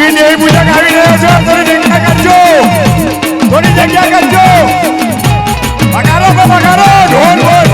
શ્રી દેવી પૂજક આવી રહ્યો છે. થોડી જગ્યા કરજો, થોડી જગ્યા કરજો. પગારો કો પગારો, ઢોલ ઢોલ.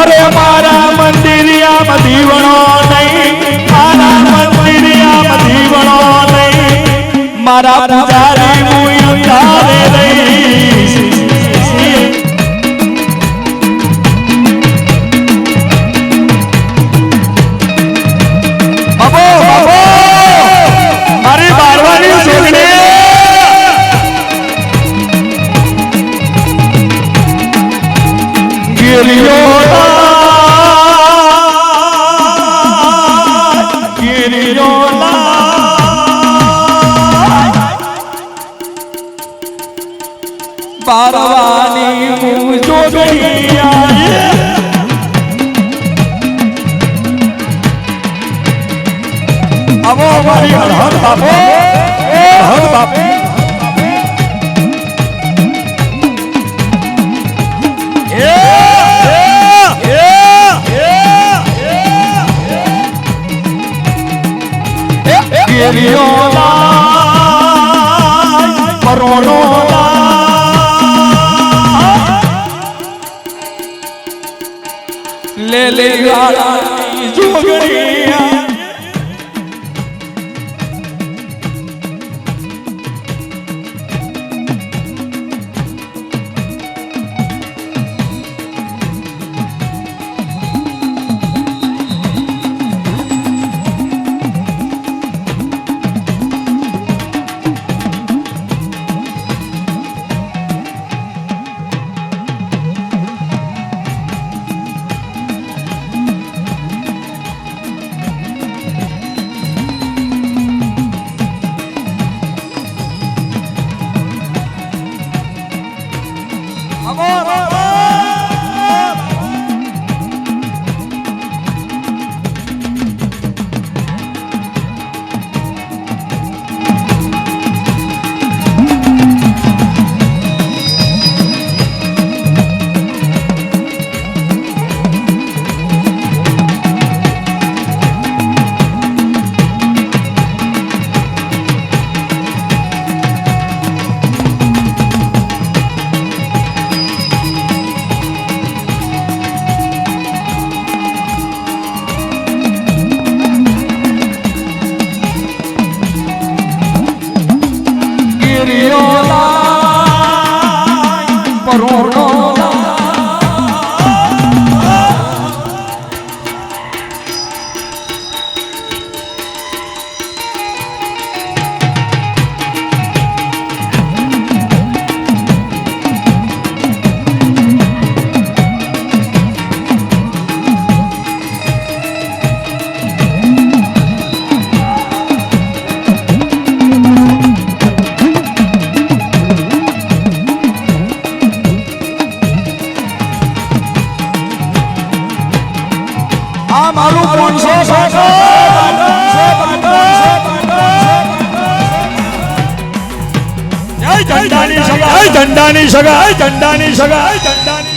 અરે મારા મંદિરિયા દીવણો નહીં, મારા મંદિરિયા દીવણો નહીં, મારા પૂજારી હું તારે રહીશ. બાબો બાબો મારી બારવાની છોકરી બારવાની હું જોગણી આવો મારી હર બાપો, હર બાપો. ले ले जोगड़िया ધંધાની સગાઈ, ધંધાની સગાઈ, ધંધાની.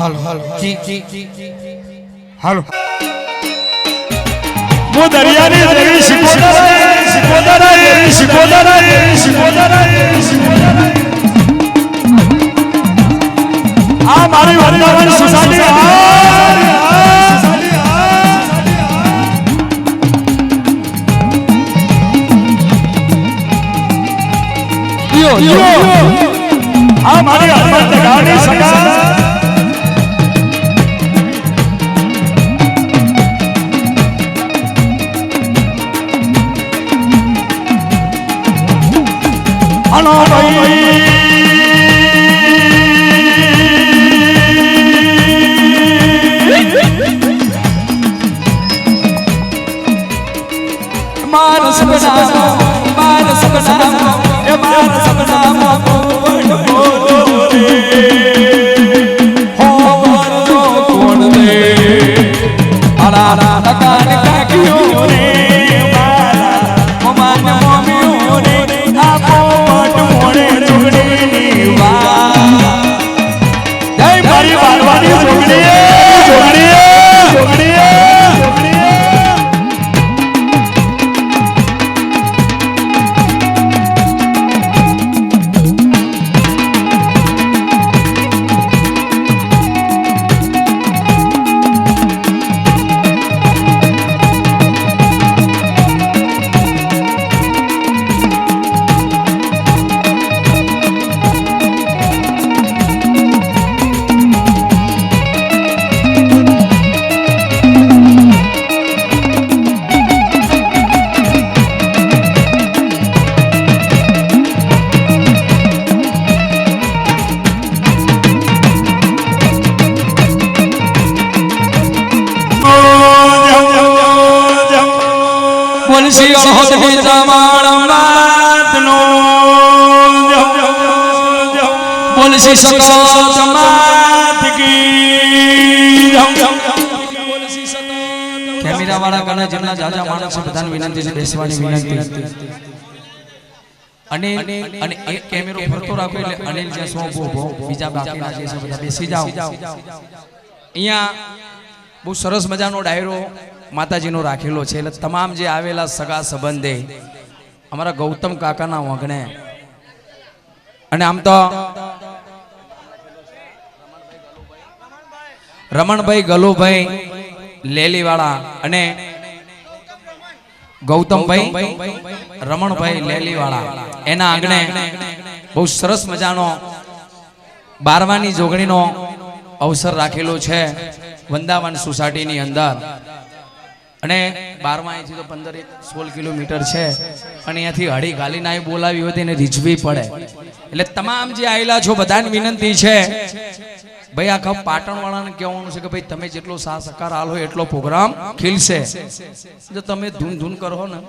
હાલો હાલો वो दरियानी देवी शिकोदरा आ मारी वृंदावन सोसाइटी यो आ मारी हनुमत गाड़ी सका अनो भाई मार सपना ए मार सपना हो मार जो कोण दे आला कान काकियो रे मारा ओ मान मोमियो रे आपो पट मोड़े जोगड़ी वाह जय मारी बालवानी जोगड़ी तुलसी बहुत ही जमाड़ो तुलसी कैमरा वाला गाना जितना जाजा मानस बधान विनंती છે બેસવાની વિનંતી અને એક કેમેરો ફરતો રાખો એટલે અનિલ જે સો ઉભો બીજા બાકીના જે છે બધા બેસી જાઓ અહીંયા બહુ સરસ મજાનો ડાયરો માતાજીનો રાખેલો છે એટલે તમામ જે આવેલા સગા સંબંધે અમારા ગૌતમ કાકાના વગણે અને આમ તો રમણભાઈ ગલુભાઈ લેલીવાળા અને ગૌતમભાઈ રમણભાઈ લેલીવાળા એના આંગણે બહુ સરસ મજાનો બારવાની જોગણીનો અવસર રાખેલો છે વૃંદાવન સોસાયટીની અંદર અને 12 અહીંથી તો 15-16 કિલોમીટર છે અને અહીંયાથી હળી ગાલી નાય બોલાવી હોય તેને રીઝવી પડે એટલે તમામ જે આયેલા છો બધાને વિનંતી છે ભાઈ આખા પાટણ વાળાને કહેવાનું છે કે ભાઈ તમે જેટલો સાથ સહકાર આલો એટલો પ્રોગ્રામ ખીલશે જો તમે ધૂન કરો ને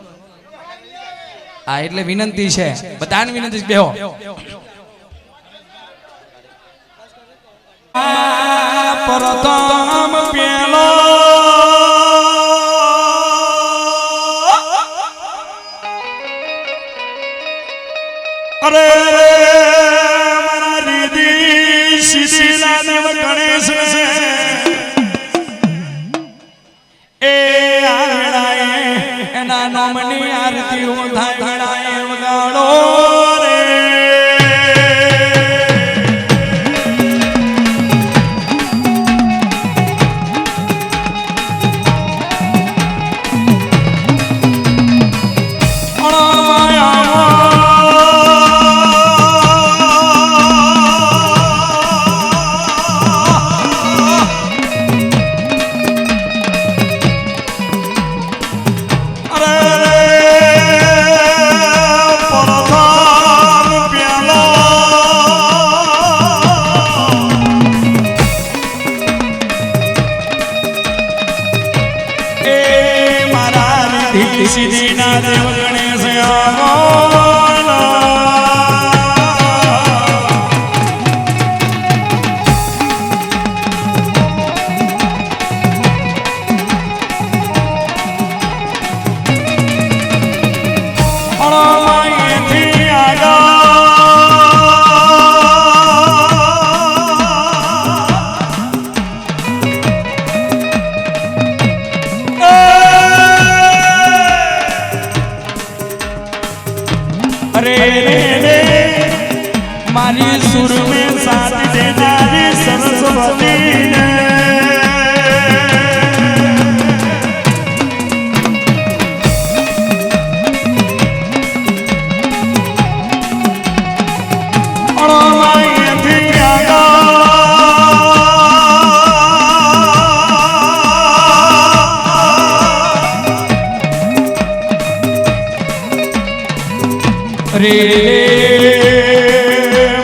આ એટલે વિનંતી છે બધાને વિનંતી બેહો પ્રથમ પેલો अरे मरा रिदी शिशिला देव गणेश से ए आगड़ाए एना नोमनी आरती हो थाय गड़ाए वगाड़ो रे सीधीना देव गणेश रे मारी सुर में साथ देनारी सरस्वती ने रे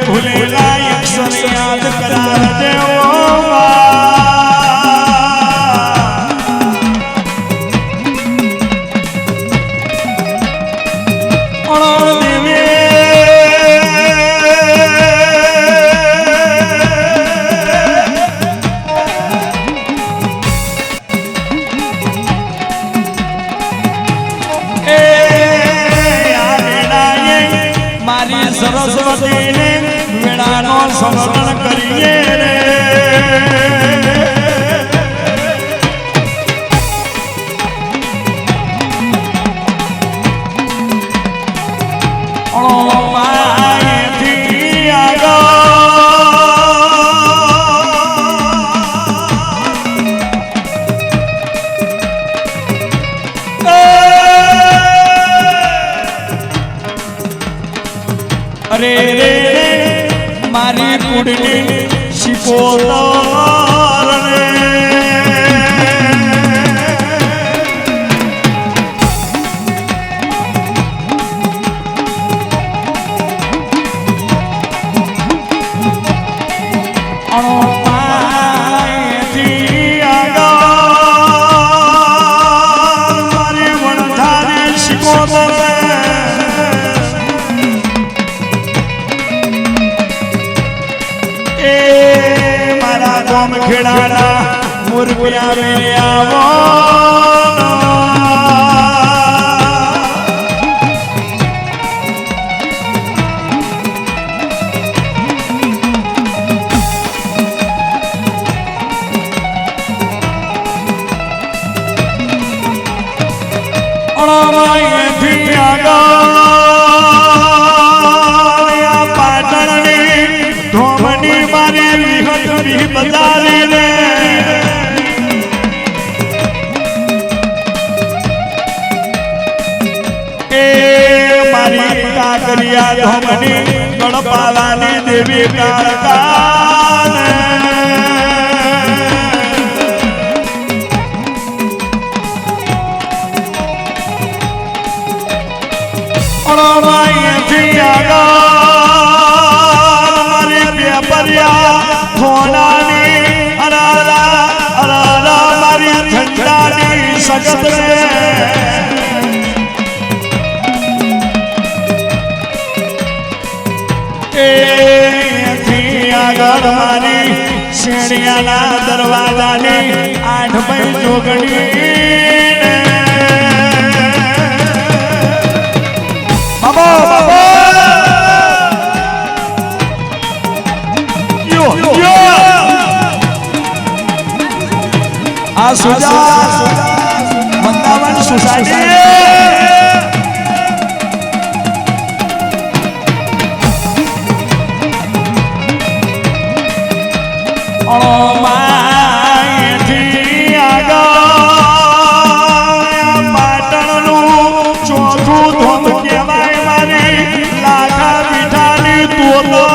भूलेगा अक्षर याद करा देवोगा और देवे सरस्वती ने वेणानो समरण करिए रे ओ माए थी आगा अरे रे मारी कुड़नी शिपोतार रे मारी वनधारी शिपोतार खेड़ाना मुर्गिया में आवो बजारे ने ए मारी काकरिया धोमनी गणपालानी देवी कालकान और माई जियागा मारी व्यापारिया होनानी अरारा अरारा मारी झंडानी सगत ने ए थी आगर मारी शेणियाना दरवाजानी 8 बाई जोगणी बाबा बाबा आ सुजा वृंदावन सोसाइटी ओ माय थी आगा पाटणनु चौथू धोम केवाय मारी लाखा बिठानी तोलो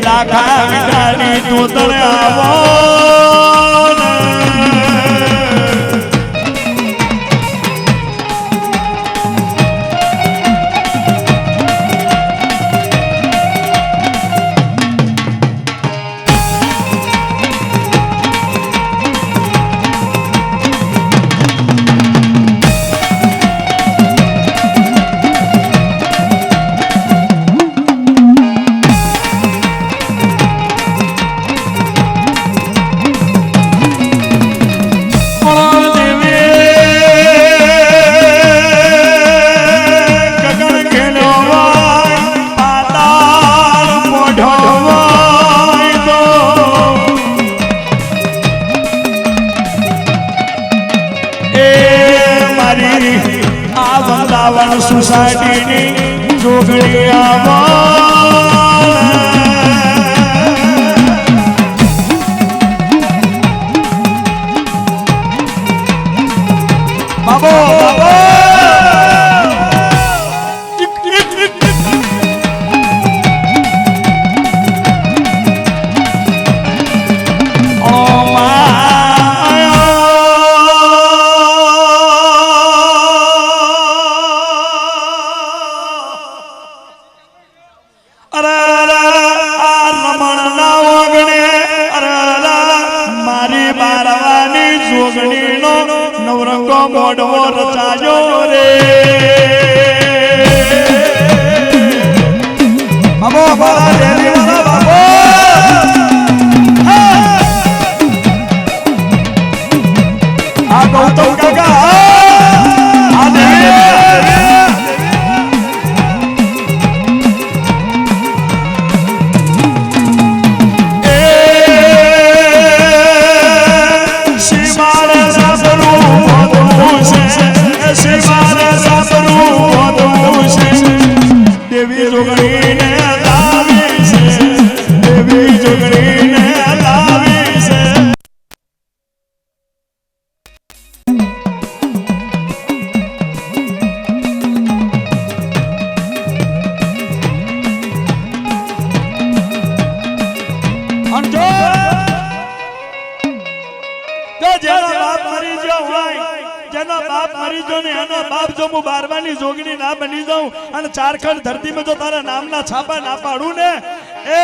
लाखा बिठानी तू तले आवो મોડવો રચાયો રે બાબો બાબા લેલી વાળા બાબો આ ગૌતમ કાકા આ દેવી દેવી જોગણીને લાવી છે દેવી જોગણીને લાવી છે અંજો તો જેનો બાપ મરી ગયો હોય જેનો બાપ મરી ગયો ને એનો બાપ જો હું બારવાની જોગણી ના બની જાઉં અને ચારખંડ ધરતીમાં જો તારા નામના છાપા ના પાડું ને એ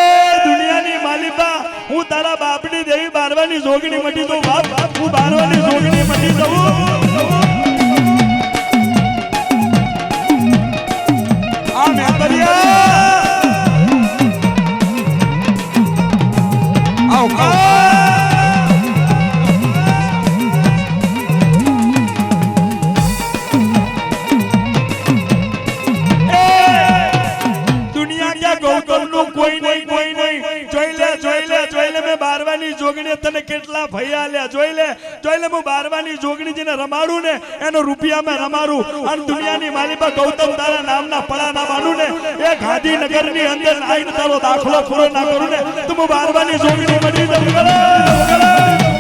દુનિયાની માલિકા હું તારા બાપની દેવી બારવાની જોગણી મટી દઉં બાપ હું બારવાની જોગણી મટી દઉં આ મેપરિયા આવ કોઈ નહીં જોઈ લે મેં બારવાની જોગણી તને કેટલા ભૈયા લ્યા જોઈ લે હું બારવાની જોગણી જેને રમાડું ને એનો રૂપિયા મેં રમાડું અને દુનિયાની માલિકા ગૌતમ તારા નામના પડા ના માનું ને એ ગાંધીનગર ની અંદર આવીને તારો દાખલો પૂરો ના કરું ને તો હું બારવાની જોગણી મળી દઉં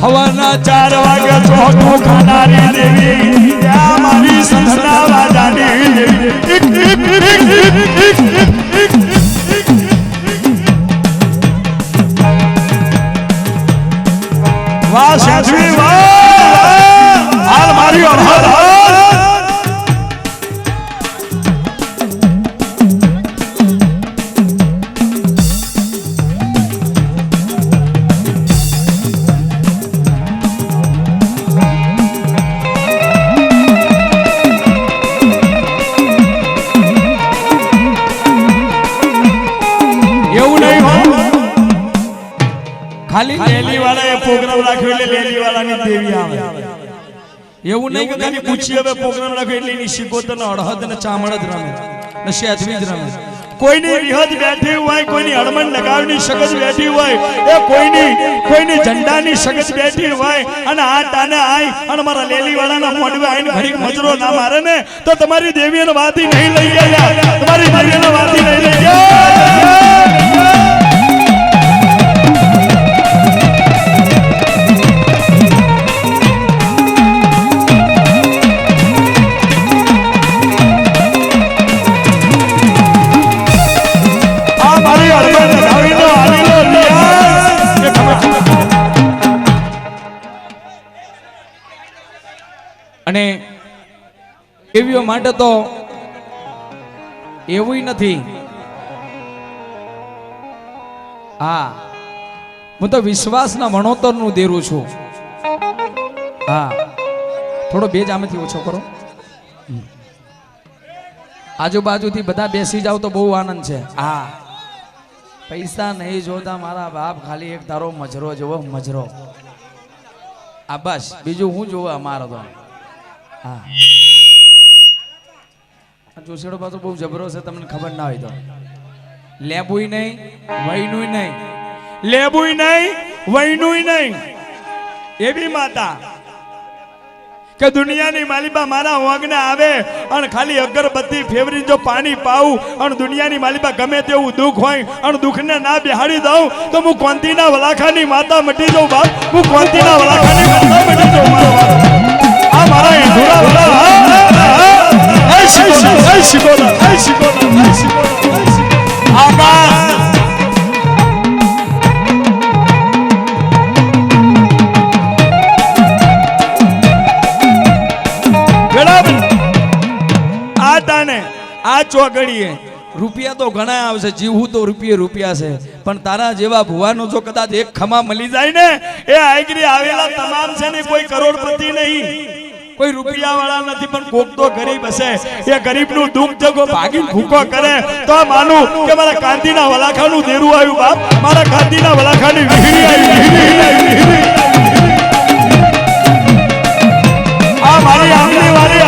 હવાના 4 વાગે ચોકું ખાનારી દેવી ત્યાં મારી સંસ્થા વાજાની વાહ સાધવી વાહ હાલ મારી ઓર હાલ ખાલી લેલી વાળાએ પ્રોગ્રામ રાખ્યો એટલે લેલી વાળાની દેવી આવે એવું નહીં કે ખાલી પૂછી હવે પ્રોગ્રામ રાખો એટલે એની શિકોતર ને અડહદ ને ચામડ જ રમે ને શેજવી જ રમે. કોઈની વિહદ બેઠી હોય, કોઈની હળમણ લગાવની સગજ બેઠી હોય, એ કોઈની ઝંડાની સગજ બેઠી હોય અને આ તાને આય અને મારા લેલી વાળાના મોઢવે આઈને ઘડીક મજરો ના મારે ને તો તમારી દેવીઓને વાતી નહીં લઈ ગયા, તમારી દેવીઓને વાતી નહીં લઈ ગયા. અને એવીઓ માટે તો એવું નથી. હા, હું તો વિશ્વાસના વણોતરનું દેરું છું. હા, થોડો બેજ આમાંથી ઓછો કરો. આજુબાજુથી બધા બેસી જાવ તો બહુ આનંદ છે. હા, પૈસા નહીં જોતા મારા બાપ, ખાલી એક તારો મજરો જોવો, મજરો. આ બસ, બીજું હું જોવો અમારો તો. હા, જોશેડો પાછો બહુ જબરો છે, તમને ખબર ના હોય તો. લેબુય નહીં, વહીનું નહીં, લેબુય નહીં, વહીનું નહીં. એવી માતા કે દુનિયાની માલિબા મારા વાંગને આવે અને ખાલી અગરબત્તી ફેવરી જો પાણી પાઉં અને દુનિયાની માલિબા ગમે તેવું દુઃખ હોય અને દુઃખને ના બેહાડી દઉં તો હું કોંતીના વલાખાની માતા મટી જાઉં બાપ, હું કોંતીના વલાખાની માતા મટી જાઉં મારો બાપ. આ મારા ઈંધુરા વલા એ શિકોદર, એ શિકોદર, એ શિકોદર, એ શિકોદર. આકાશ આ ચોગડીએ રૂપિયા તો ઘણા આવશે, જીવવું તો રૂપિયા છે, પણ તારા જેવા ભુવાનો જો કદાચ એક ખમા મળી જાય ને, એ આઈગરી આવેલા તમામ છે ને કોઈ કરોડપતિ નહીં, કોઈ રૂપિયા વાળા નથી, પણ કોક તો ગરીબ હશે. એ ગરીબનું દુઃખ જગો ભાગીને ભૂકો કરે તો માનું કે મારા કાંતીના વલાખાનું દેરું આવ્યું બાપ, મારા કાંતીના વલાખાની વિહરી આવી. આ મારી આંગળી વાળી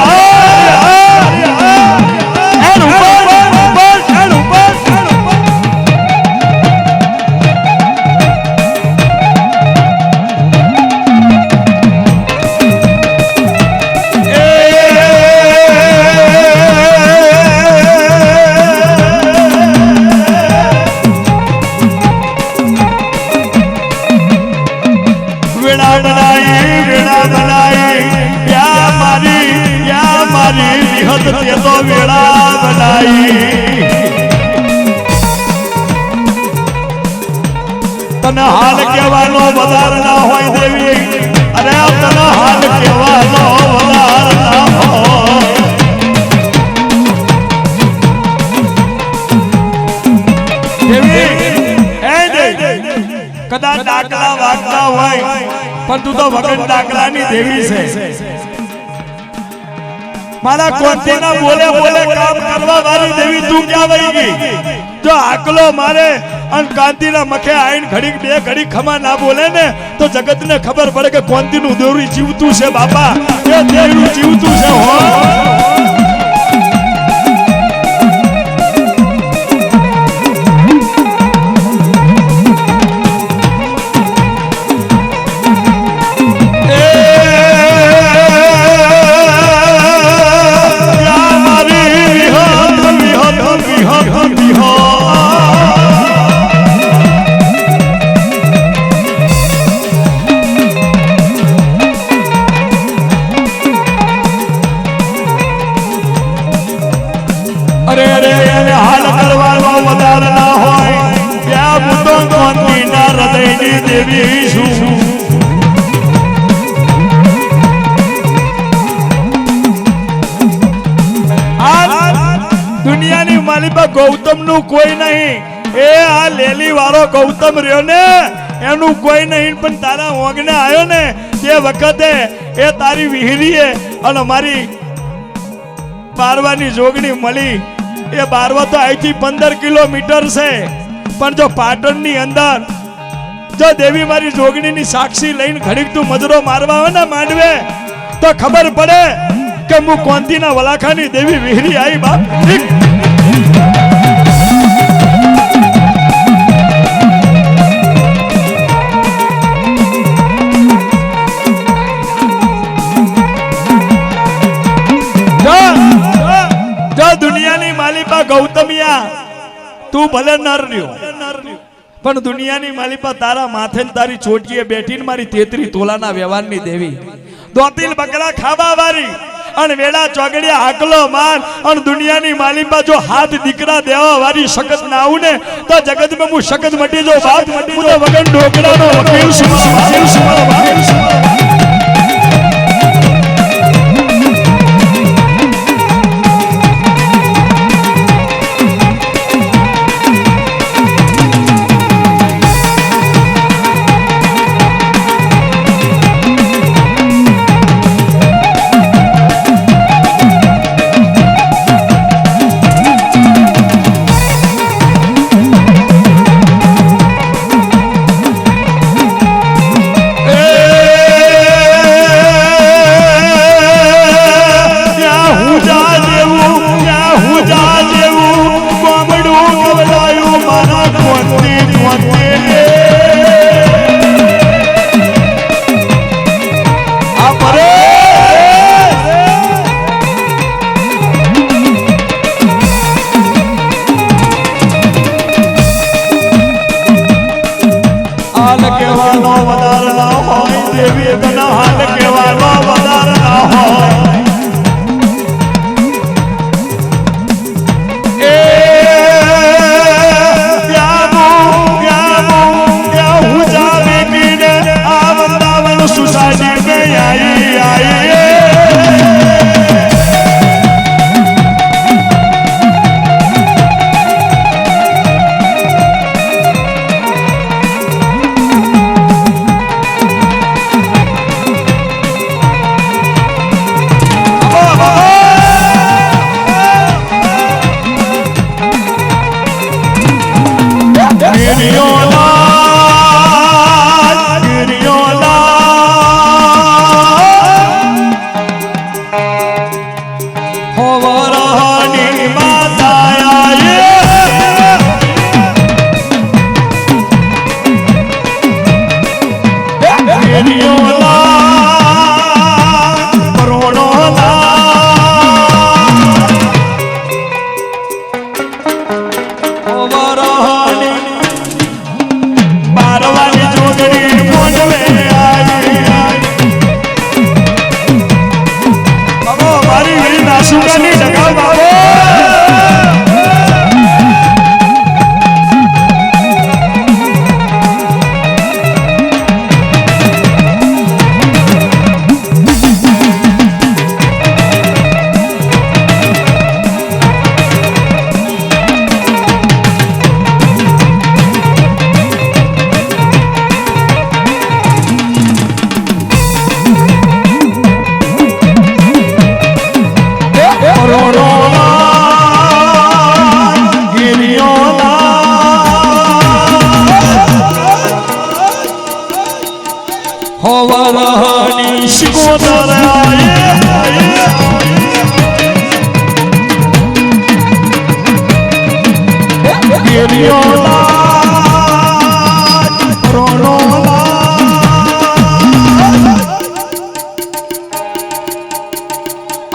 તને હાલ કહેવાનો વધાર ના હોય દેવી, અરે તને હાલ કહેવાનો વધાર ના હોય દેવી. એ દેવી કદાચ ડાકલા વાગતા હોય પણ તું તો વગર ડાકલાની દેવી છે. મારા કોંતીના બોલે બોલે કામ કરવા વાળી દેવી તું ક્યાં વહી ગઈ? જો આકલો મારે અને કાંતીના મખે આઈને ઘડીક બે ઘડીક ખમા ના બોલે ને તો જગતને ખબર પડે કે કોંતીનું દેવરું જીવતું છે બાપા, એ દેવરું જીવતું છે. હો દુનિયાની માલિબા ગૌતમ નું કોઈ નહીં, એ આ લેલી વાળો ગૌતમ રહ્યો ને એનું કોઈ નહીં, પણ તારા ઓગને આવ્યો ને તે વખતે એ તારી વિહરીએ અને મારી બારવાની જોગણી મળી. એ બારવા તો અહીંથી 15 કિલોમીટર છે, પણ જો પાટણની અંદર જો દેવી મારી જોગણીની સાક્ષી લઈને ઘડીક તું મજરો મારવા આવે ને માંડવે તો ખબર પડે કે હું કોંતીના વલાખાની દેવી વિહરી આવી બાપ. દુનિયાની માલિપા ગૌતમિયા તું ભલે નર રહ્યો પણ દુનિયાની માલિપા તારા માથે ને તારી ચોટીએ બેઠીને મારી 33 તોલાના વ્યવહારની દેવી દોતિલ બકરા ખાવા વાળી અને વેડા ચોગડિયા હાકલો માન અને દુનિયાની માલિપા જો હાથ દીકરા દેવા વાળી શકત ના આવું ને તો જગતમાં હું શકત મટી જો બાપ મટી જો વગર ઢોકરાનો વકીલ સુમા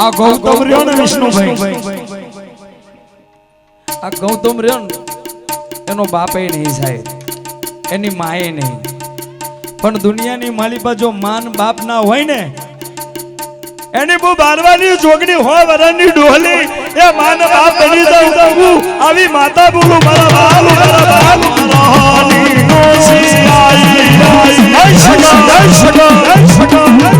આ ગૌતમ રહ્યો ને વિષ્ણુભાઈ, આ ગૌતમ રહ્યો ને એનો બાપે નહીં સાહેબ, એની માએ નહીં, પણ દુનિયાની માલિપા જો માન બાપ ના હોય ને એની બહુ બારવાની જોગણી હોય વરણની ડોહલી એ માન બાપ બની દઉં આવી માતા બોલું મારા બાપ મારા બાપ રાની નોસી આઈ આઈ સગા સગા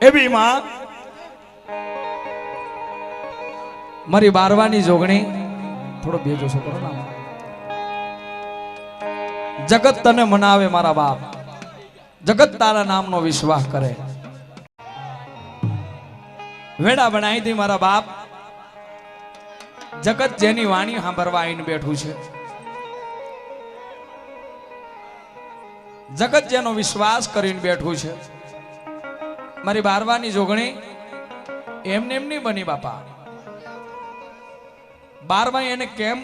એવી માં મારી બારવાની જોગણી થોડો બેજો છોકરો ના જગત તને મનાવે મારા બાપ, જગત તારા નામનો વિશ્વાસ કરે. વેડા બનાવી દી મારા બાપ, જગત જેની વાણી સાંભળવા આવીને બેઠું છે, જગત જેનો વિશ્વાસ કરીને બેઠું છે. મારી બારવાની જોગણી એમને એમ નહીં બની બાપા. બારવા એને કેમ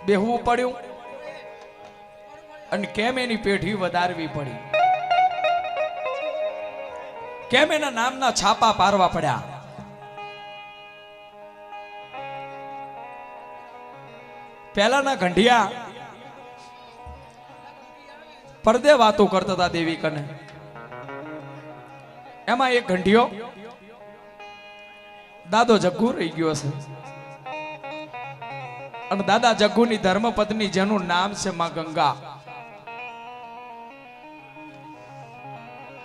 બેહવું પડ્યું અને કેમ એની પેઢી વધારવી પડી, કેમ એના નામના છાપા પારવા પડ્યા. પહેલાના ગંઢિયા પરદે વાતો કરતા હતા દેવી કને. એમાં એક ગંઢિયો દાદો જગ્ગુ રહી ગયો છે, અને દાદા જગ્ગુની ધર્મપત્ની જેનું નામ છે માં ગંગા.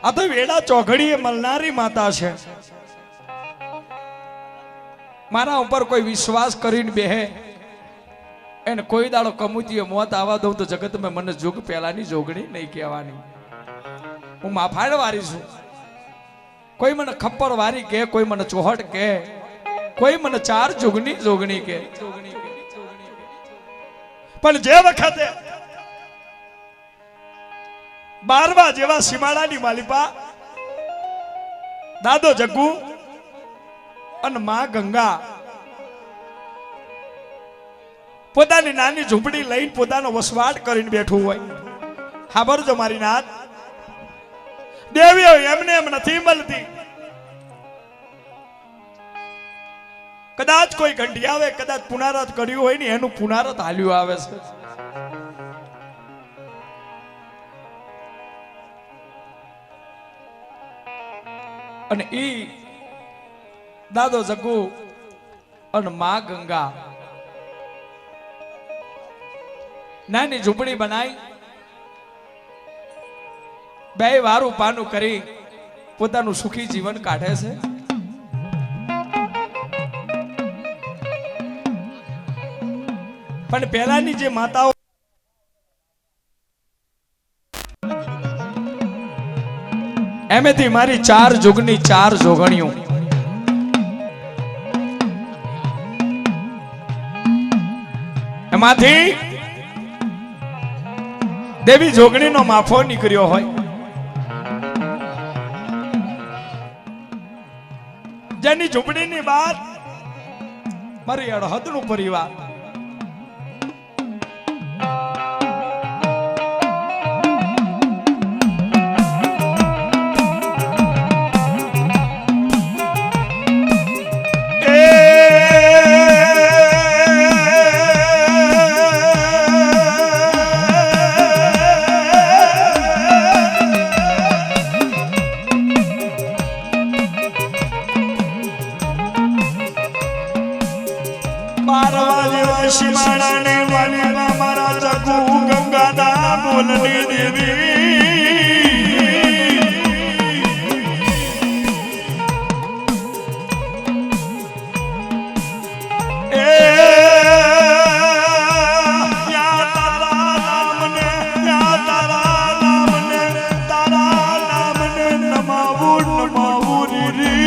આ તો વેડા ચોઘડીએ મળનારી માતા છે. મારા ઉપર કોઈ વિશ્વાસ કરીને બેહે એને કોઈ દાડો કમુતીએ મોત આવવા દઉં તો જગત મેં મને જુગ પહેલાની જોગણી નહીં કહેવાની. હું માફાડ વારી છું. કોઈ મને ખપ્પર વારી કે, કોઈ મને ચોહટ કે, કોઈ મને ચાર જુગની જોગણી કે. પણ જે વખતે બારવા જેવા સીમાડાની માલિપા દાદો જગ્ગુ અને માં ગંગા પોતાની નાની ઝૂંપડી લઈને પોતાનો વસવાટ કરીને બેઠું હોય. સાંભળજો મારી નાથ, દેવીઓ એમને એમ નથી મળતી. કદાચ કોઈ ઘંટી આવે, કદાચ પુનારત કર્યું હોય ને એનું પુનારત હાલ્યું આવે છે. અને ઈ દાદો જગ્ગુ અને માં ગંગા નાની ઝૂંપડી બનાવી બે વારું પાનું કરી પોતાનું સુખી જીવન કાઢે છે. પણ પહેલાની જે માતાઓ એમેથી મારી ચાર જુગની ચાર જોગણીઓ એમાંથી દેવી જોગણીનો માફો નીકળ્યો હોય, જેની ઝૂંપડીની વાત મારી અડહદનું પરિવાર સીમાડાને વાલીમાં મારા જગ્ગુ ગંગાના બોલની દેવી એ તારા નામને નમાવું રી.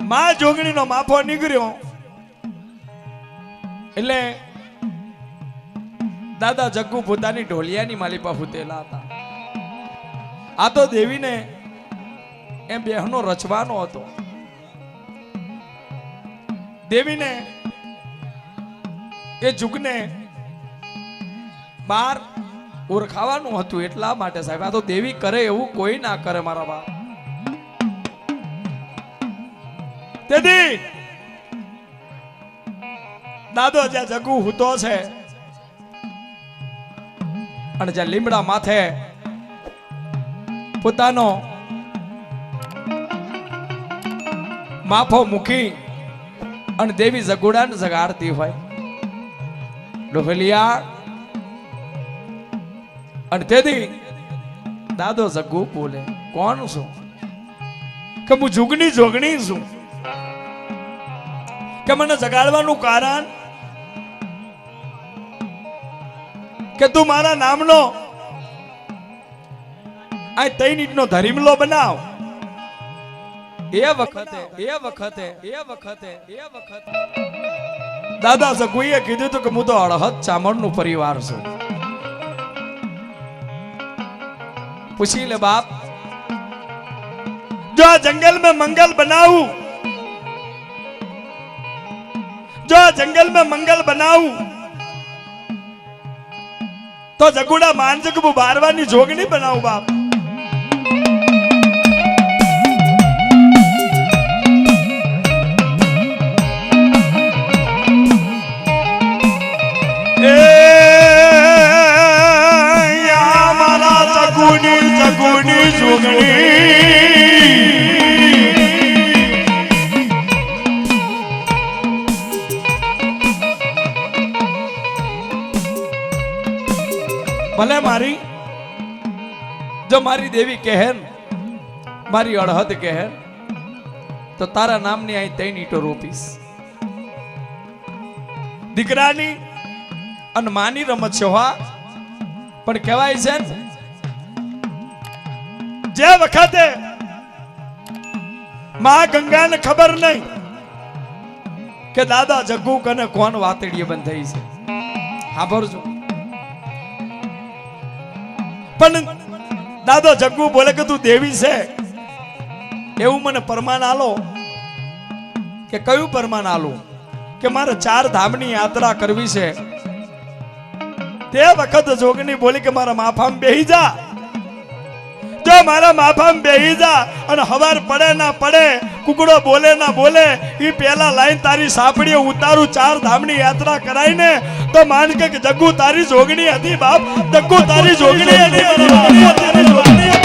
માં જોગણીનો માફો નીકળ્યો એટલે દાદા જગ્ગુ પોતાની ઢોલિયાની માલિપા ફૂટેલા હતા. આ તો દેવીને એમ બેહનો રચવાનો હતો. દેવીને એ જુગને બાર ઓળખાવાનું હતું. એટલા માટે સાહેબ આ તો દેવી કરે એવું કોઈ ના કરે મારા બાપ. તેથી દાદો જ્યાં જગ્ગુ હૂતો છે અને જ્યાં લીમડા માથે પોતાનો માફો મૂકી અને દેવી જગુડાને જગાડતી હોય ડોહલિયા અને તેથી દાદો જગ્ગુ બોલે કોણ છું કે હું જુગની જોગણી છું કે મને જગાડવાનું કારણ કે તું મારા નામનો આ 3 ઈંટનો ધરીમલો બનાવ એ વખતે દાદા જગ્ગુએ કીધું હતું કે હું તો અળહદ ચામડનું પરિવાર છું પૂછી લે બાપ जो जंगल में मंगल बनाऊं जो जंगल में मंगल बनाऊं तो जगुड़ा मान जो कि वो बारवानी जोगनी बनाऊं बाप या मारा जगुनी जगुनी जोगनी ભલે મારી જો મારી દેવી કહેર મારી અડહદ કહેર તો તારા નામની અહીં 3 ઈંટો રોપીશ દીકરાની અને માની રમત છે હા પણ કહેવાય છે જે વખતે માં ગંગાને ખબર નહીં કે દાદા જગ્ગુ કને કોણ વાતડીએ બંધ થઈ છે સાંભળજો પણ દાદો જગ્ગુ બોલે કે તું દેવી છે એવું મને પરમાન આલો કે કયું પરમાન આલું કે મારે 4 ધામની યાત્રા કરવી છે તે વખત જોગણી બોલી કે મારા માફામાં બેહી જા જો મારા માફામાં બેહી જા અને હવાર પડે ના પડે કુકડો બોલે ના બોલે ઈ પહેલા લાઈન તારી સાપડીએ ઉતારું 4 ધામની યાત્રા કરાઈને તો માન કે જગ્ગુ તારી જોગણી હતી બાપ જગ્ગુ તારી જોગણી હતી તારી જોગણી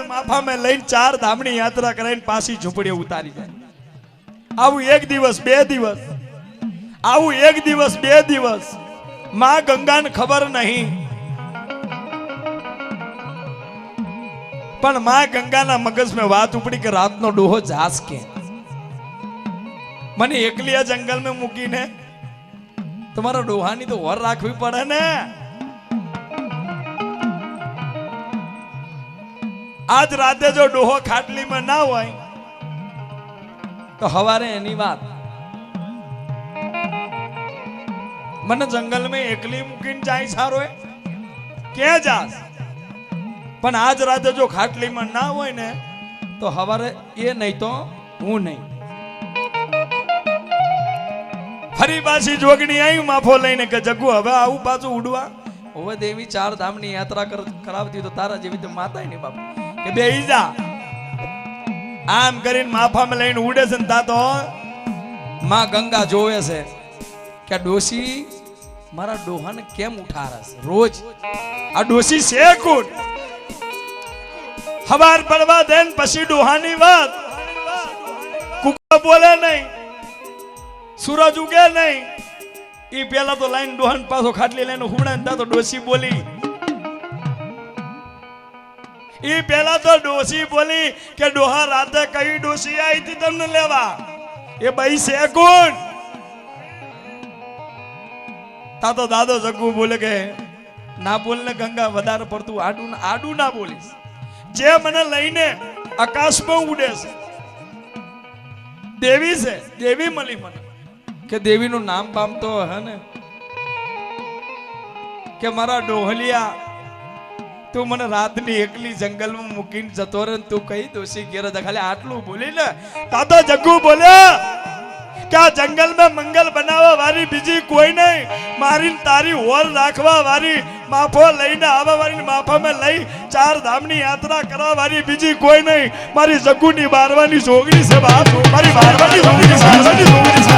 માફામાં લઈને 4 ધામની યાત્રા કરાઈને પાછી ઝૂંપડીએ ઉતારી જાય આવું 1 દિવસ 2 દિવસ આવું 1 દિવસ 2 દિવસ માં ગંગાને ખબર નહીં પણ માં ગંગાના મગજમાં વાત ઉપડી કે રાતનો ડોહો જાસ કે મને એકલી આ જંગલમાં મૂકીને તમારા ડોહાની તો વર રાખવી પડે ને આજ રાતે જો ડોહો ખાટલીમાં ના હોય તો હવારે એની વાત મને જંગલમાં એકલી મૂકીને જાય સારો ક્યાં જાસ પણ આજ રાતે જો ખાટલીમાં ના હોય ને તો હવારે એ નહીં તો હું નહીં ફરી પાછી જોગણી આવી માફો લઈને કે જગ્ગુ હવે આવું પાછું ઉડવા હવે દેવી 4 ધામની યાત્રા કરાવતી તો તારા જેવી તો માતા નહીં બાપુ કે બેહી જા. આમ કરીને માફામાં લઈને ઉડે છે ને તા તો માં ગંગા જોવે છે કે આ ડોશી મારા ડોહાને કેમ ઉઠારે છે રોજ. આ ડોસી છે કોણ? હવાર પડવા દેન પછી ડોહાની વાત. કુકા બોલે નહીં, સૂરજ ઉગે નહીં, ઈ પેલા તો લાઈન ડોહાન પાછો ખાટલી લઈને હુડા તા તો ડોસી બોલી. ઈ પેલા તો ડોસી બોલી કે ડોહા રાતે કઈ ડોસી આવી હતી તમને લેવા? એ બઈ છે કોણ? તા તો દાદો જગ્ગુ બોલે કે ના બોલ ને ગંગા, વધારે પડતું આડું ના બોલીશ. જે મને લઈને આકાશમાં ઉડે છે દેવી છે, દેવી મળી મને. કે દેવીનું નામ બામ તો હે ને કે મારા ડોહલિયા, તું મને રાતની એકલી જંગલમાં મૂકીને જતો રહે, તું કઈ દોષી ઘેર હતા? ખાલી આટલું બોલી ને તાતો જગ્ગુ બોલ્યા કે આ જંગલમાં મંગલ બનાવવા વાળી બીજી કોઈ નહીં, મારી તારી હોર રાખવા વાળી, માફો લઈને આવવા વાળી, માફામાં લઈ 4 ધામની યાત્રા કરવા વાળી બીજી કોઈ નહીં. મારી જગ્ગુની બારવાની જોગણી છે બાપ, મારી બારવાની જોગણી છે, બારવાની જોગણી છે.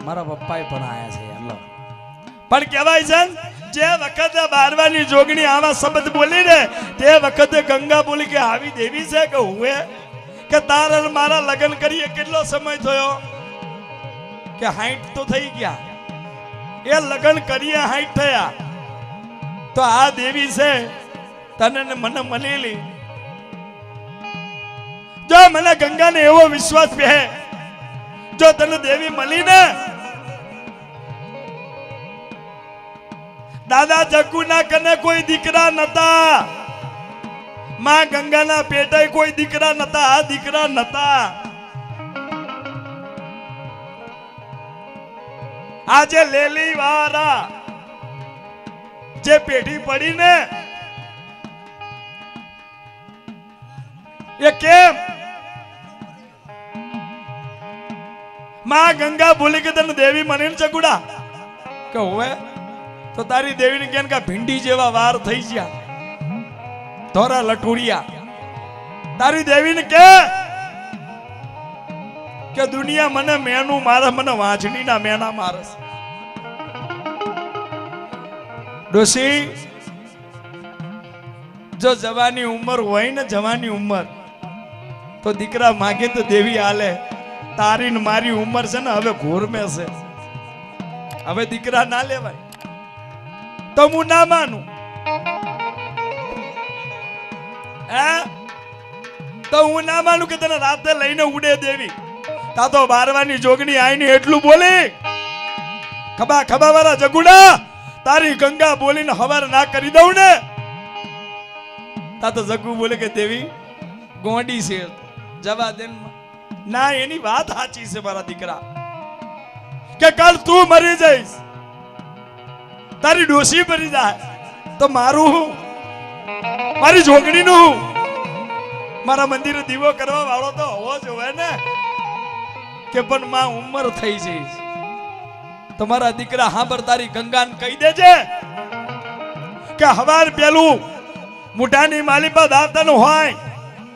મારા પપ્પાએ પણ આયા છે યાર લો. પણ કહેવાય છે ને, જે વખતે બારવાની જોગણી આવા શબ્દ બોલી ને તે વખતે ગંગા બોલી કે આવી દેવી છે કે હુએ કે તારા મારા લગ્ન કરીએ કેટલો સમય થયો? કે 60 તો થઈ ગયા. એ લગ્ન કરીએ 60 થયા તો આ દેવી છે તને ને મને મળેલી. જો મને ગંગાને એવો વિશ્વાસ પહે, જો તને દેવી મળી ને, દાદા જગ્ગુના કને કોઈ દીકરા નતા, માં ગંગાના પેટે કોઈ દીકરા નતા, આ દીકરા નતા. આજે લેલી વાળા જે પેઢી પડી ને એ કેમ? માં ગંગા બોલી કે તને દેવી મને ચકુડા કે હોવે તો તારી દેવીને કેમ કે ભીંડી જેવા વાર થઈ ગયા, ધોરા લટુડિયા. તારી દેવીને કે દુનિયા મને મેનું મારે, મને વાંચણીના મેના મારે. ડોસી જો જવાની ઉંમર હોય ને, જવાની ઉંમર તો દીકરા માગે તો દેવી આલે. તારી ને મારી ઉંમર છે ને હવે ઘોરમે છે, હવે દીકરા ના લેવાય. તો હું ના માનું તો હું ના માનું કે તને રાતે લઈને ઉડે દેવી. તા તો બારવાની જોગણી આઈને એટલું બોલી, ખબા ખબા વાળા જગુડા તારી ગંગા બોલીને હવાર ના કરી દઉં ને, તા તો જગુ બોલે કે દેવી ગોંડી છે, જવા દે ના. એની વાત સાચી છે મારા દીકરા, કે કાલ તું મરી જઈશ, તારી ડોસી મરી જાય તો મારું હું, મારી જોગણીનું હું. મારા મંદિરે દીવો કરવા વાળો તો હોવો જોઈએ ને. કે પણ માં ઉંમર થઈ જઈશ તમારા દીકરા હાબર તારી ગંગાને કહી દેજે કે હવાર પેલું મુઠાની માલિપા દાંતનું હોય,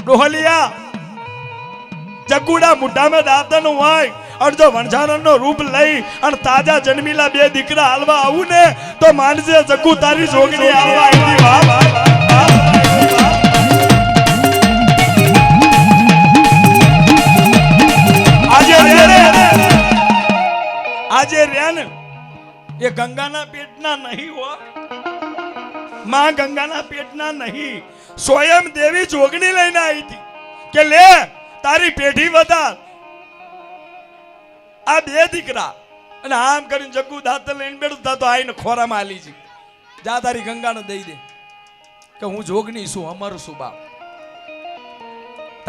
ડોહલિયા જગુડા મુઠામાં દાંતનું હોય, અડધો વણઝારણનો રૂપ લઈ અને તાજા જન્મીલા 2 દીકરા હાલવા આવું ને તો માનજે જગુ તારી જોગણી આવવા આવી. વાહ વાહ આજે રેન એ ગંગાના પેટના નહીં હો, માં ગંગાના પેટના નહીં, સ્વયં દેવી જોગણી લઈને આવી હતી કે લે તારી પેઢી વધાર. આ 2 દીકરા અને આમ કરીને જગ્ગુ દાંત લઈને બેઠું તા તો આઈને ખોરામાં આલી છે. જા તારી ગંગાને દઈ દે કે હું જોગણી છું, અમર છું બાપ.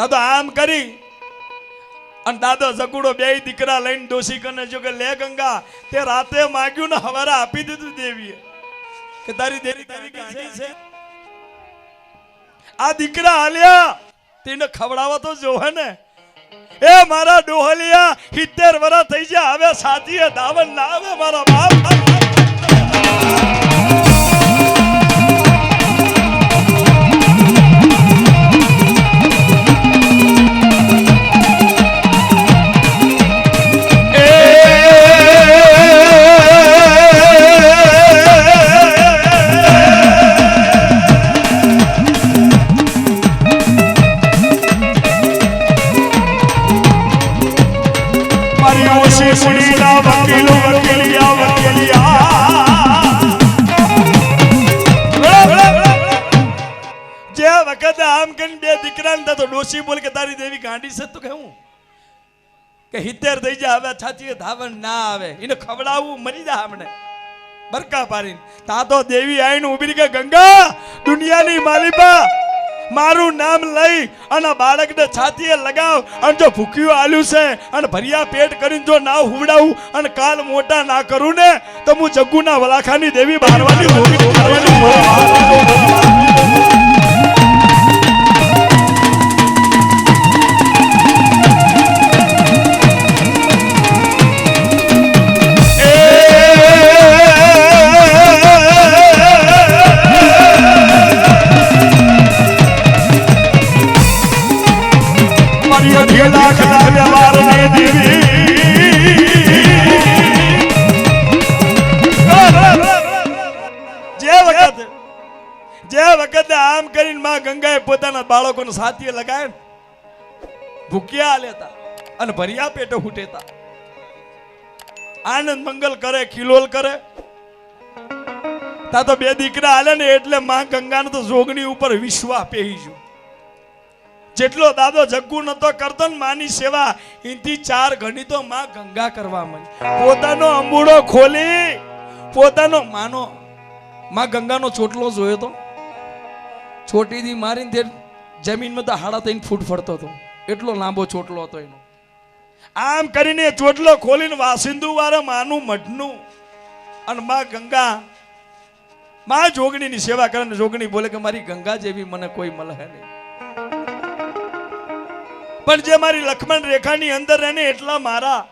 દાદો આમ કરી અને દાદો જગુડો બે દીકરા લઈને ડોશી કને જો કે લે ગંગા તે રાતે માગ્યું ને હવારે આપી દીધું દેવીએ કે તારી દેવી ગાંડી છે આ દીકરા હાલ્યા તેને ખવડાવવા તો જોવે ને એ મારા ડોહલિયા 70 વર્ષ થઈ ગયા હવે સાચીએ દાવન ના આવે મારા બાપ ડોશી બોલ કે તારી દેવી ગાંડી છે તો કેવું કે 70 થઈ જાય હવે છાતીએ ધાવણ ના આવે એને ખવડાવવું મરી જા હમણે બરકા પારીને તા તો દેવી આઈને ઊભી કે ગંગા દુનિયાની માલિબા મારું નામ લઈ અને બાળકને છાતીએ લગાવ અને જો ભૂખ્યું આલ્યું છે અને ભરિયા પેટ કરીને જો ના હુવડાવું અને કાલ મોટા ના કરું ને તો હું જગ્ગુના વલાખાની દેવી બારવાની આમ કરીને માં ગંગાએ પોતાના બાળકોને સાથીએ લગાય ભૂખ્યા લેતા અને ભરિયા પેટે હુટેતા આનંદ મંગલ કરે ખિલોલ કરે તા તો બે દીકરા આલે ને એટલે માં ગંગાને તો જોગણી ઉપર વિશ્વાસ પેહી ગયું જેટલો દાદો જગ્ગુ નતો કરતો ને માની સેવા એથી 4 ગણી તો માં ગંગા કરવા માંડી પોતાનો અંબુડો ખોલી પોતાનો માનો માં ગંગાનો ચોટલો જોયો તો છોટીથી મારીને તે જમીનમાં તો 3.5 ફૂટ ફરતો હતો એટલો લાંબો ચોટલો હતો એનો આમ કરીને ચોટલો ખોલીને વાસિંદુ વાળા માનું મઢનું અને માં ગંગા માં જોગણીની સેવા કરે ને જોગણી બોલે કે મારી ગંગા જેવી મને કોઈ મળે નહીં પણ જે મારી લક્ષ્મણ રેખાની અંદર રહે એટલા મારા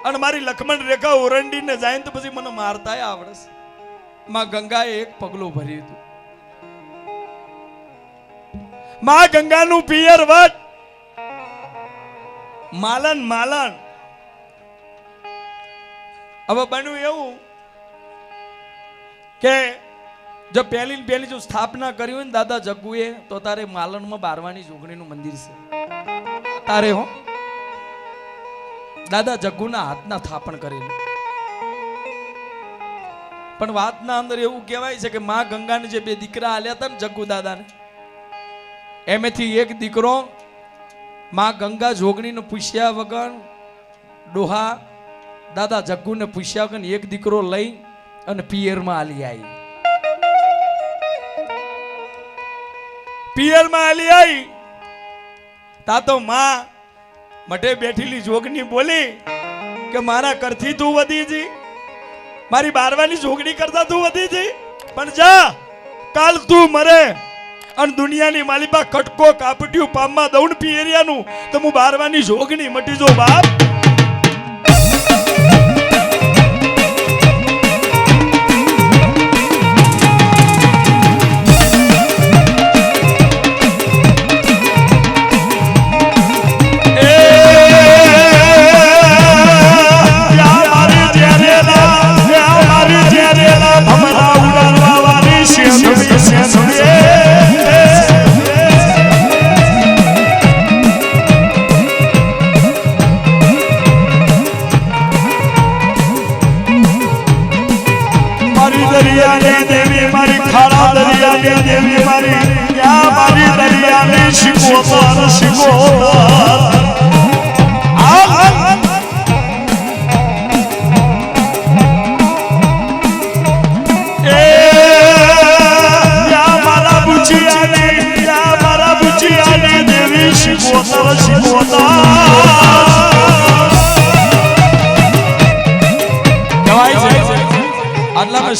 અને મારી લક્ષ્મણ રેખા ઓરંડીને જાય તો પછી મને મારતાય આવડે માં ગંગાએ એક પગલું ભર્યું હતું માં ગંગાનું પિયર વટ માલન માલન હવે બન્યું એવું કે જો પહેલી જો સ્થાપના કરી હોય ને દાદા જગ્ગુએ તો તારે માલનમાં બારવાની જોગણીનું મંદિર છે તારે હો દાદા જગ્ગુના હાથના થાપણ કરેલું પણ વાતના અંદર એવું કહેવાય છે કે માં ગંગાને જે 2 દીકરા આલ્યા હતા ને જગ્ગુ દાદાને એમેથી એક દીકરો માં ગંગા જોગણીને પૂછ્યા વગર ડોહા દાદા જગ્ગુને પૂછ્યા વગર એક દીકરો લઈ અને પિયરમાં આલી આવી પિયરમાં આલી આવી તા તો માં મઢે બેઠેલી જોગણી બોલી કે મારા કરથી તું વધી જી મારી બારવાની જોગણી કરતા તું વધી જી પણ જા કાલ તું મરે અને દુનિયાની માલિબા કટકો કાપટ્યું પામમાં દઉણ પિયરિયાનું તો હું બારવાની જોગણી મટી જો બાપ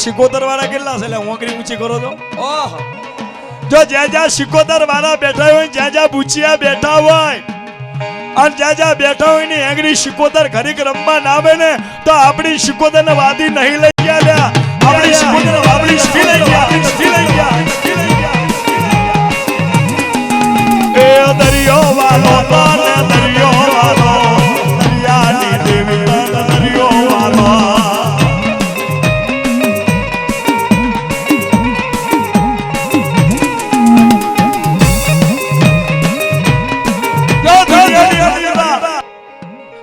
શિકોતર વાળા કેટલા છે? ઓંકરી ઊંચી કરો તો ઓહ જો જ્યાં શિકોતર વાળા બેઠા હોય, જ્યાં બુચિયા બેઠા હોય અને જ્યાં બેઠા હોય ને એંગરી શિકોતર ઘડીક રમવા ના આવે ને તો આપણી શિકોતર ને વાદી નહીં લઈ ગયા લ્યા. આપણી શિકોતર આપણી સ્કી લઈ ગયા, આપણી સ્કી લઈ ગયા. એ દરિયો વાલો તને દરિયો વાલો, દરિયાની દેવી તને દરિયો વાલો.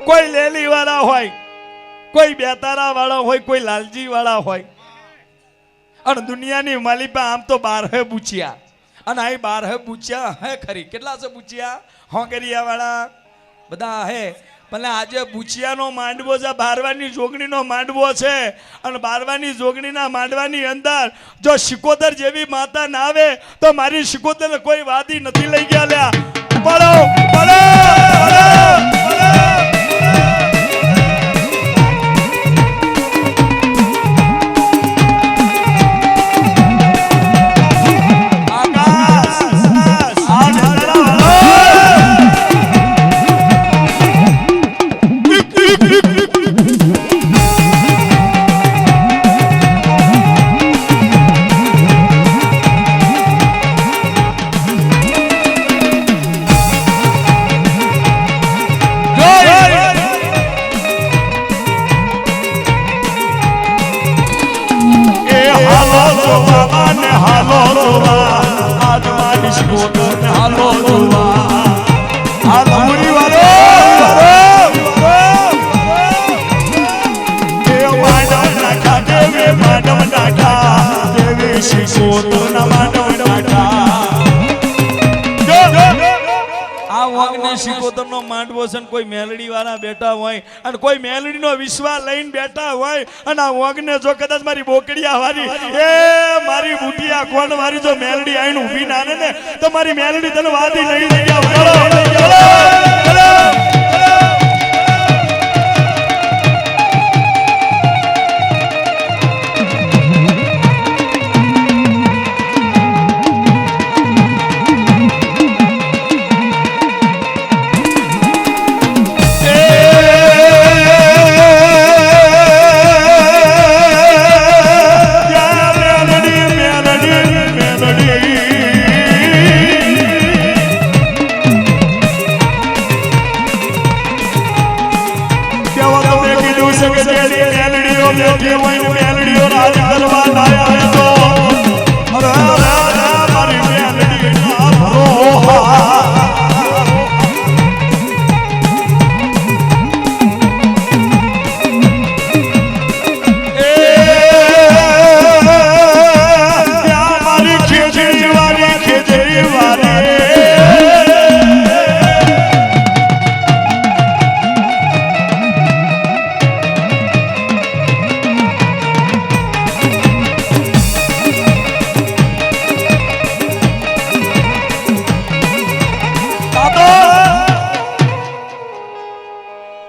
કોઈ લેલી વાળા હોય, કોઈ બેતારા વાળા હોય, કોઈ લાલજી વાળા હોય અને દુનિયાની માલિપા આમ તો 12 બુચિયા અને આ 12 બુચિયા હે ખરી. કેટલા છે બુચિયા? હોંગરિયા વાળા બધા હે. પણ આજે બુચિયાનો માંડવો છે, બારવાની જોગણીનો માંડવો છે અને બારવાની જોગણીના માંડવાની અંદર જો શિકોતર જેવી માતા ના આવે તો મારી શિકોતર કોઈ વાદી નથી લઈ ગયા લ્યા. બોલો બોલો બોલો. શિકોતરનો માંડવો છે, કોઈ મેલડી વાળા બેઠા હોય અને કોઈ મેલડી નો વિશ્વાસ લઈને બેઠા હોય અને આ ઓગને જો કદાચ મારી બોકડિયા વાળી એ મારી બુટિયા કોણ મારી જો મેલડી આઈને ઊભી ના ને તો મારી મેલડી તને વાદી નહીં લઈ ગયા.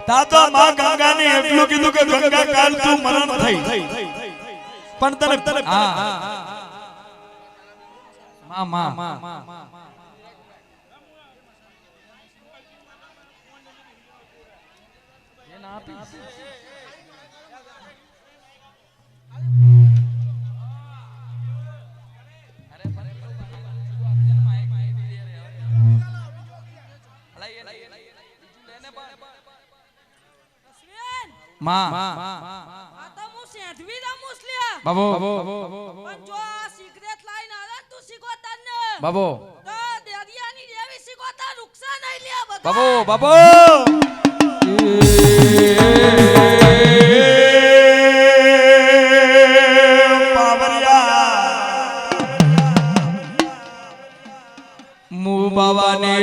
તાતો માં ગંગાને એટલું કીધું કે ગંગા કાલ તું મરણ થઈ પણ તને માં બાબો બાબો બાબો બાબો બાવાને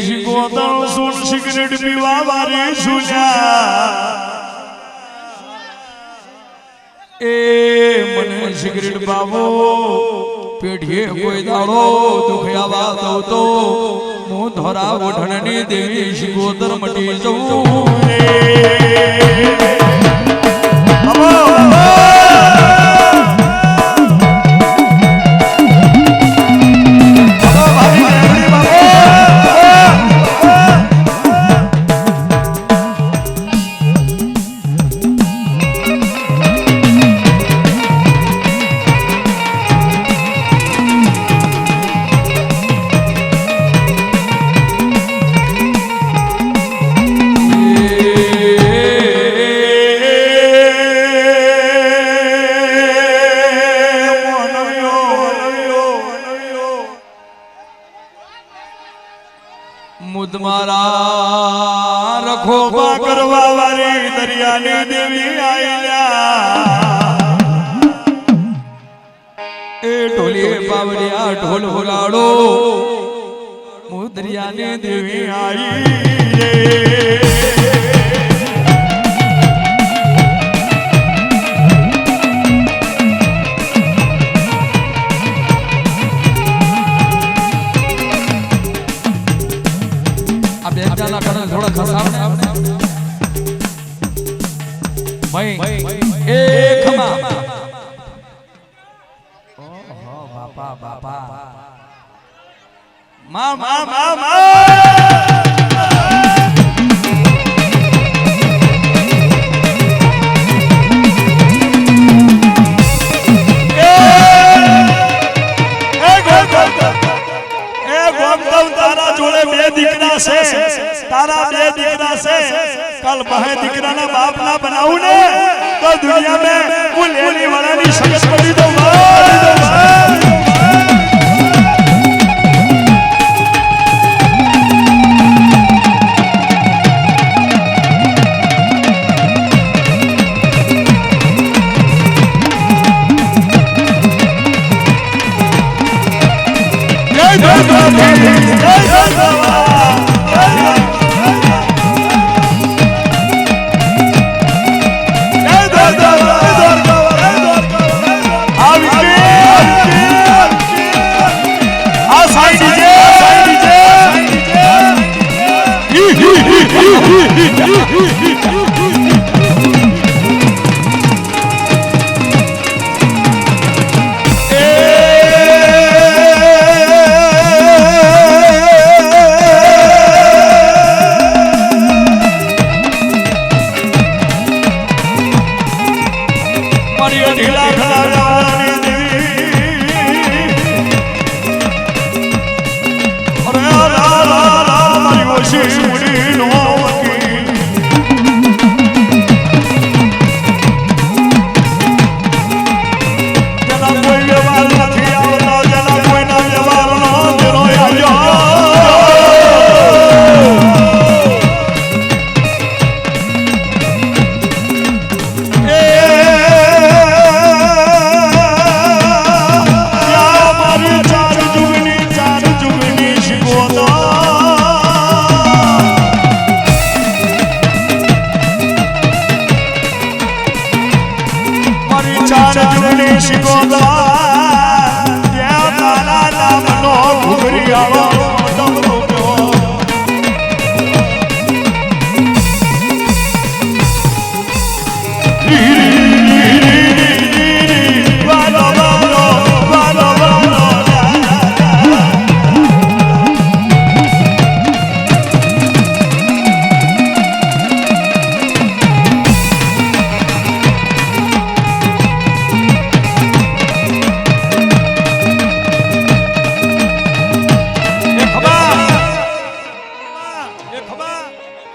શિકોતર સુન સિગરેટ પીવા વારી સુન્યા એ મને સિગરેટ બાવો પેઢીએ કોઈ દાડો દુખયાવા દઉં તો હું ધોરા ઓઢણની દેવી શિકોતર મટી જઉં રે. મુદ મારા રખો કરવા વાળી દરિયાની દેવી આયલા એ ઢોલીએ પાવડિયા ઢોલ વગાડો મુદરિયાને દેવી આવી રે આ બે જાના કરે થોડા ખસાવને ભાઈ એ ખમા બાપા બાપા માં માં માં તારા જોડે બે દીકરા છે તારા બે દીકરા છે કલ બહે દીકરાના બાપ ના બનાવું ને તો દુનિયા में હું લેલી વાળાની શક્ત કરી દઉં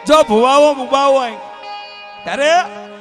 જો ભુવાઓ મુબાઓ હોય ત્યારે